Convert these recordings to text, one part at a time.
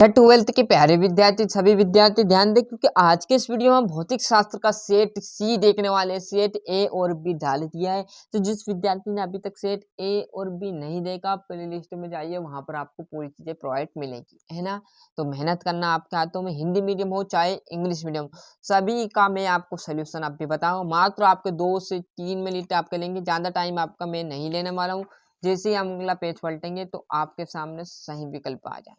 Twelfth के प्यारे विद्यार्थी सभी विद्यार्थी ध्यान दें, क्योंकि आज के इस वीडियो में हम भौतिक शास्त्र का सेट सी देखने वाले हैं। सेट ए और बी डाल दिया है, तो जिस विद्यार्थी ने अभी तक सेट ए और बी नहीं देखा, प्ले लिस्ट में जाइए, वहां पर आपको पूरी चीजें प्रोवाइड मिलेगी, है ना। तो मेहनत करना आपके हाथों में, हिंदी मीडियम हो चाहे इंग्लिश मीडियम, सभी का मैं आपको सोल्यूशन अभी बताऊँ। मात्र आपके 2 से 3 मिनट आपके लेंगे, ज्यादा टाइम आपका मैं नहीं लेने वाला हूँ। जैसे ही हम अगला पेज पलटेंगे तो आपके सामने सही विकल्प आ जाए।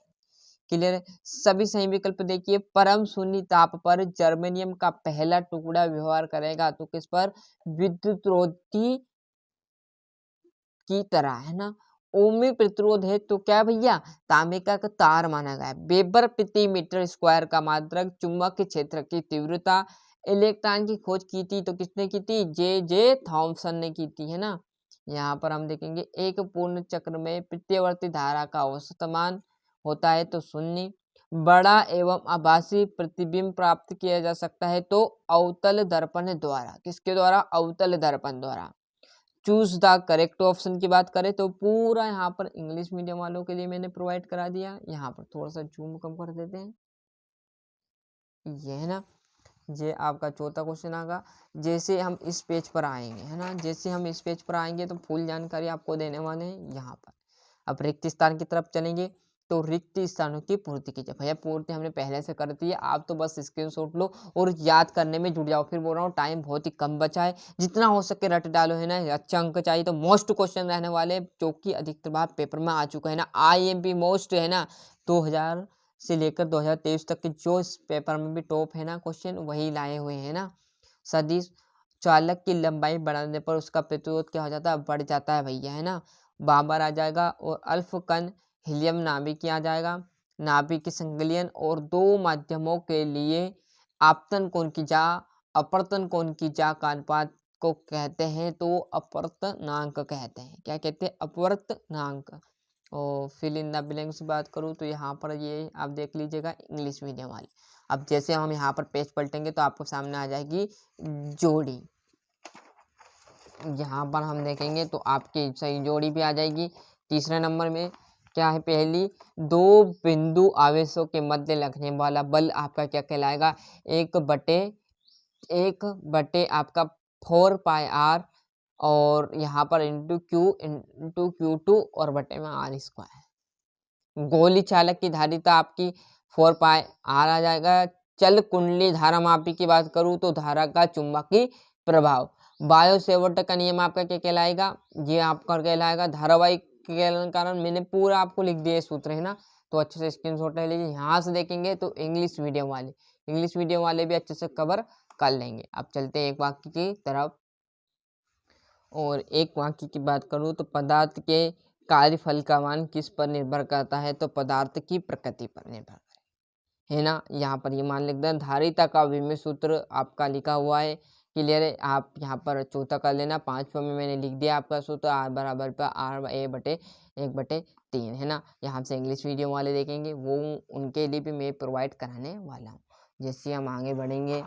क्लियर है, सभी सही विकल्प देखिए। परम शून्य ताप पर जर्मेनियम का पहला टुकड़ा व्यवहार करेगा तो किस पर? विद्युत रोधी की तरह, है ना। ओमी प्रतिरोध है तो क्या भैया? तांबे का तार माना गया है। वेबर प्रति मीटर स्क्वायर का मात्रक चुंबक क्षेत्र की तीव्रता। इलेक्ट्रॉन की खोज की थी तो किसने की थी? जे जे थॉमसन ने की थी, है ना। यहाँ पर हम देखेंगे एक पूर्ण चक्र में प्रत्यावर्ती धारा का औसत मान होता है तो शून्य। बड़ा एवं आभासी प्रतिबिंब प्राप्त किया जा सकता है तो अवतल दर्पण द्वारा। किसके द्वारा? अवतल दर्पण द्वारा। चूज द करेक्ट ऑप्शन की बात करें तो पूरा यहाँ पर इंग्लिश मीडियम वालों के लिए मैंने प्रोवाइड करा दिया। यहाँ पर थोड़ा सा जूम कम कर देते हैं, ये है ना। ये आपका चौथा क्वेश्चन आएगा। जैसे हम इस पेज पर आएंगे, है ना, जैसे हम इस पेज पर आएंगे तो फुल जानकारी आपको देने वाले हैं यहाँ पर। अब रिक्त स्थान की तरफ चलेंगे तो रिक्त स्थानों की पूर्ति कीजिए। भैया पूर्ति हमने पहले से कर दी है, आप तो बस स्क्रीनशॉट लो और याद करने में जुट जाओ। फिर बोल रहा हूँ टाइम बहुत ही कम बचा है, जितना हो सके रट डालो, है ना। अच्छा अंक चाहिए तो मोस्ट क्वेश्चन रहने वाले, जो कि अधिकतर बार पेपर में आ चुका है ना। IMP मोस्ट, है ना, 2000 से लेकर 2023 तक के जो इस पेपर में भी टॉप है ना क्वेश्चन, वही लाए हुए हैं ना। सदिश चालक की लंबाई बढ़ाने पर उसका प्रतिरोध क्या हो जाता है? बढ़ जाता है भैया, है ना। बाबर आ जाएगा और अल्फ कण हीलियम नाभिक आ जाएगा। नाभिक के संकलन और दो माध्यमों के लिए आपतन कोण की जा अपवर्तन कोण की जा का अनुपात को कहते हैं तो अपवर्तनांक कहते हैं। क्या कहते हैं? अपवर्तनांक। और फिल इन द ब्लैंक्स की बात करूँ तो यहाँ पर ये आप देख लीजिएगा इंग्लिश मीडियम वाले। अब जैसे हम यहाँ पर पेज पलटेंगे तो आपको सामने आ जाएगी जोड़ी। यहाँ पर हम देखेंगे तो आपकी सही जोड़ी भी आ जाएगी। तीसरे नंबर में क्या है? पहली दो बिंदु आवेशों के मध्य लगने वाला बल आपका क्या कहलाएगा? एक बटे आपका 4πr और यहाँ पर इंटू Q2 और बटे में R स्क्वायर। गोली चालक की धारिता आपकी 4πr आ जाएगा। चल कुंडली धारा मापी की बात करूँ तो धारा का चुंबकीय प्रभाव। बायो सेवर्ट का नियम आपका क्या कहलाएगा? ये आपका कहलाएगा धारावाहिक के कारण मैंने पूरा आपको लिख दिया सूत्र, है ना। तो अच्छे से स्क्रीनशॉट ले लीजिए। यहाँ से देखेंगे तो इंग्लिश मीडियम वाले भी अच्छे से कवर कर लेंगे। अब चलते हैं एक वाक्य की तरफ। और एक वाक्य की बात करूँ तो पदार्थ के कार्यफल का मान किस पर निर्भर करता है? तो पदार्थ की प्रकृति पर निर्भर है ना। यहाँ पर ये मान लिख दें। धारिता का विमेय सूत्र आपका लिखा हुआ है, क्लियर है। आप यहाँ पर चौथा कर लेना। पांचवा में मैंने लिख दिया आपका सूत्र R बराबर पर R/1/3, है ना। यहाँ से इंग्लिश मीडियम वाले देखेंगे, वो उनके लिए भी मैं प्रोवाइड कराने वाला हूँ। जैसे हम आगे बढ़ेंगे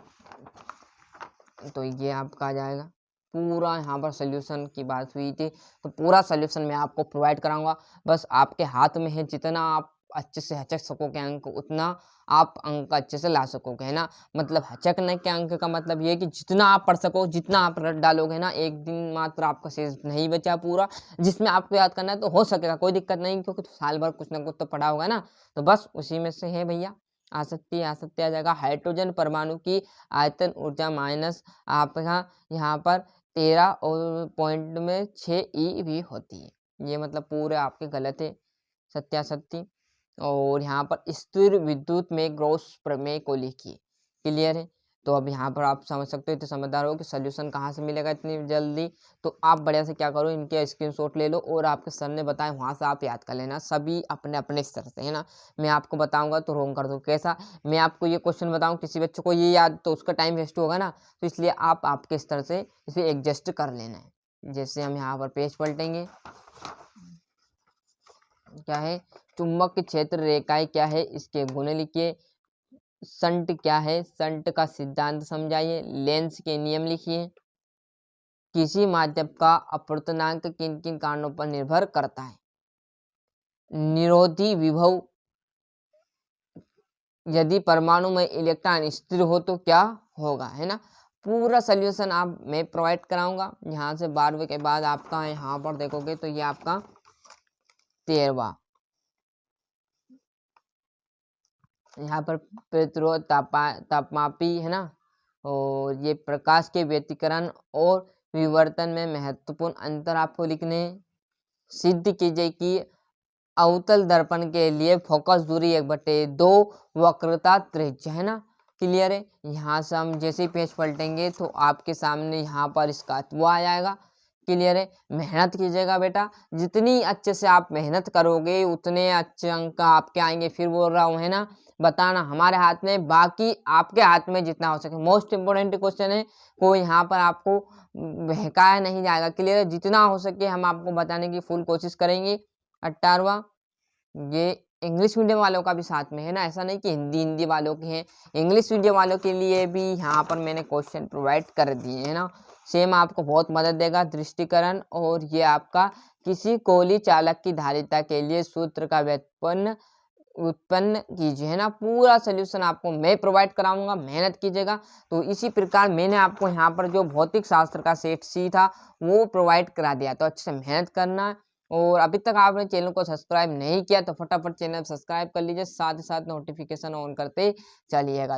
तो ये आपका आ जाएगा। पूरा यहाँ पर सोल्यूशन की बात हुई थी तो पूरा सोल्यूशन मैं आपको प्रोवाइड कराऊंगा। बस आपके हाथ में है, जितना आप अच्छे से हचक सकोगे अंक, उतना आप अंक अच्छे से ला सकोगे, है ना। मतलब हचकने के अंक का मतलब ये है कि जितना आप पढ़ सको, जितना आप रट डालोगे ना, एक दिन मात्र आपका शेष नहीं बचा पूरा, जिसमें आपको याद करना है तो हो सकेगा, कोई दिक्कत नहीं, क्योंकि साल भर कुछ ना कुछ तो पढ़ा होगा ना। तो बस उसी में से है भैया। आसक्ति आ जाएगा। हाइड्रोजन परमाणु की आयतन ऊर्जा माइनस आपका यहाँ पर 13.6 भी होती है। ये मतलब पूरे आपके गलत है, सत्यासत्य। और यहाँ पर स्थिर विद्युत में ग्रॉस प्रमेय को लिखिए, क्लियर है। तो अब यहाँ पर आप समझ सकते हो, तो समझदार हो कि सोल्यूशन कहाँ से मिलेगा इतनी जल्दी। तो आप बढ़िया से क्या करो, इनके स्क्रीनशॉट ले लो और आपके सर ने बताए वहाँ से आप याद कर लेना, सभी अपने अपने स्तर से, है ना। मैं आपको बताऊंगा तो रोंग कर दो। कैसा? मैं आपको ये क्वेश्चन बताऊं, किसी बच्चे को ये याद, तो उसका टाइम वेस्ट होगा ना, तो इसलिए आप आपके स्तर से इसे एडजस्ट कर लेना है। जैसे हम यहाँ पर पेज पलटेंगे, क्या है? चुंबक क्षेत्र रेखाएं क्या है, इसके गुण लिखिए। संट क्या है, संट का सिद्धांत समझाइए। लेंस के नियम लिखिए। किसी माध्यम का अपवर्तनांक किन किन कारणों पर निर्भर करता है? निरोधी विभव यदि परमाणु में इलेक्ट्रॉन स्थिर हो तो क्या होगा, है ना। पूरा सोल्यूशन आप मैं प्रोवाइड कराऊंगा। यहाँ से 12वीं के बाद आपका यहाँ पर देखोगे तो ये आपका 13वां, यहाँ पर प्रतिरोध तापमापी, है ना। और ये प्रकाश के व्यतिकरण और विवर्तन में महत्वपूर्ण अंतर आपको लिखने। सिद्ध कीजिए कि अवतल दर्पण के लिए फोकस दूरी 1/2 वक्रता त्रिज्या, है ना। क्लियर है। यहाँ से हम जैसे ही पेज पलटेंगे तो आपके सामने यहाँ पर इसका वो आ जाएगा। क्लियर है। मेहनत कीजिएगा बेटा, जितनी अच्छे से आप मेहनत करोगे उतने अच्छे अंक आपके आएंगे। फिर बोल रहा हूँ, है ना, बताना हमारे हाथ में, बाकी आपके हाथ में जितना हो सके। मोस्ट इम्पोर्टेंट क्वेश्चन है, कोई यहाँ पर आपको बहकाया नहीं जाएगा। क्लियर है। जितना हो सके हम आपको बताने की फुल कोशिश करेंगे। 18वां, ये इंग्लिश मीडियम वालों का भी साथ में है ना, ऐसा नहीं कि हिंदी वालों के हैं। इंग्लिश मीडियम वालों के लिए भी यहाँ पर मैंने क्वेश्चन प्रोवाइड कर दिए, है ना। सेम आपको बहुत मदद देगा। दृष्टिकरण और ये आपका किसी कोली चालक की धारिता के लिए सूत्र का उत्पन्न कीजिए, है ना। पूरा सोल्यूशन आपको मैं प्रोवाइड कराऊंगा, मेहनत कीजिएगा। तो इसी प्रकार मैंने आपको यहाँ पर जो भौतिक शास्त्र का सेट सी था वो प्रोवाइड करा दिया, तो अच्छे से मेहनत करना। और अभी तक आपने चैनल को सब्सक्राइब नहीं किया तो फटाफट चैनल सब्सक्राइब कर लीजिए, साथ ही साथ नोटिफिकेशन ऑन करते चलिएगा।